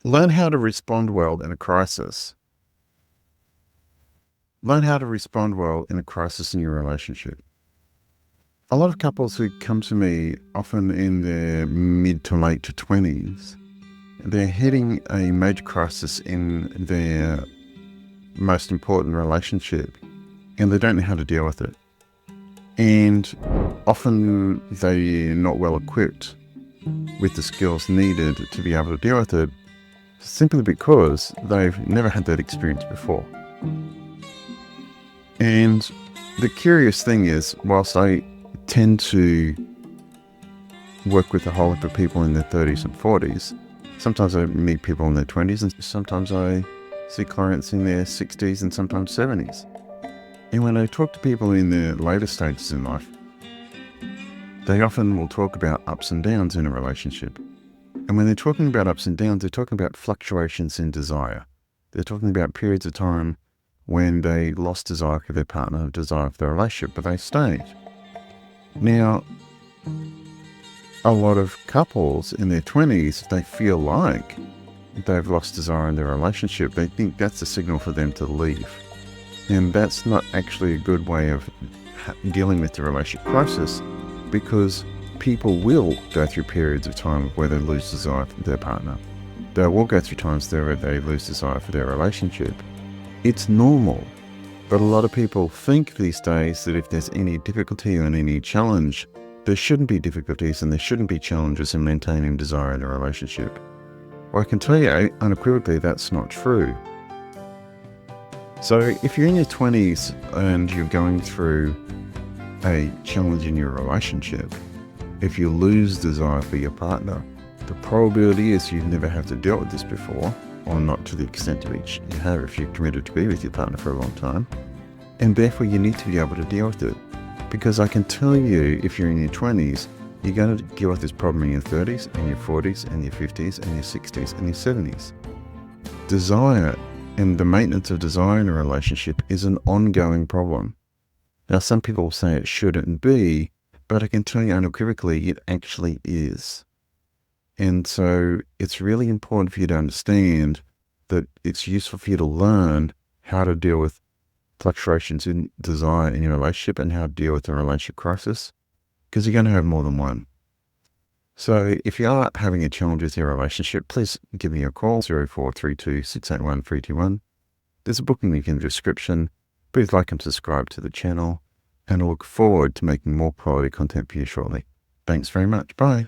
Learn how to respond well in a crisis. Learn how to respond well in a crisis in your relationship. A lot of couples who come to me, often in their mid to late 20s, they're hitting a major crisis in their most important relationship, and they don't know how to deal with it. And often they're not well equipped with the skills needed to be able to deal with it, simply because they've never had that experience before. And the curious thing is, whilst I tend to work with a whole lot of people in their 30s and 40s, sometimes I meet people in their 20s, and sometimes I see clients in their 60s and sometimes 70s. And when I talk to people in their later stages in life, they often will talk about ups and downs in a relationship. And when they're talking about ups and downs, they're talking about fluctuations in desire. They're talking about periods of time when they lost desire for their partner, desire for their relationship, but they stayed. Now, a lot of couples in their 20s, they feel like they've lost desire in their relationship. They think that's a signal for them to leave. And that's not actually a good way of dealing with the relationship crisis, because people will go through periods of time where they lose desire for their partner. They will go through times where they lose desire for their relationship. It's normal. But a lot of people think these days that if there's any difficulty or any challenge, there shouldn't be difficulties and there shouldn't be challenges in maintaining desire in a relationship. Well, I can tell you unequivocally that's not true. So if you're in your 20s and you're going through a challenge in your relationship, if you lose desire for your partner, the probability is you never have to deal with this before, or not to the extent to which you have if you're committed to be with your partner for a long time. And therefore you need to be able to deal with it. Because I can tell you, if you're in your 20s, you're going to deal with this problem in your 30s, and your 40s, and your 50s, and your 60s, and your 70s. Desire and the maintenance of desire in a relationship is an ongoing problem. Now, some people say it shouldn't be, but I can tell you unequivocally it actually is. And so it's really important for you to understand that it's useful for you to learn how to deal with fluctuations in desire in your relationship and how to deal with a relationship crisis, because you're going to have more than one. So if you are having a challenge with your relationship, please give me a call, 0432 681 321. There's a booking link in the description. Please like and subscribe to the channel, and I look forward to making more quality content for you shortly. Thanks very much. Bye.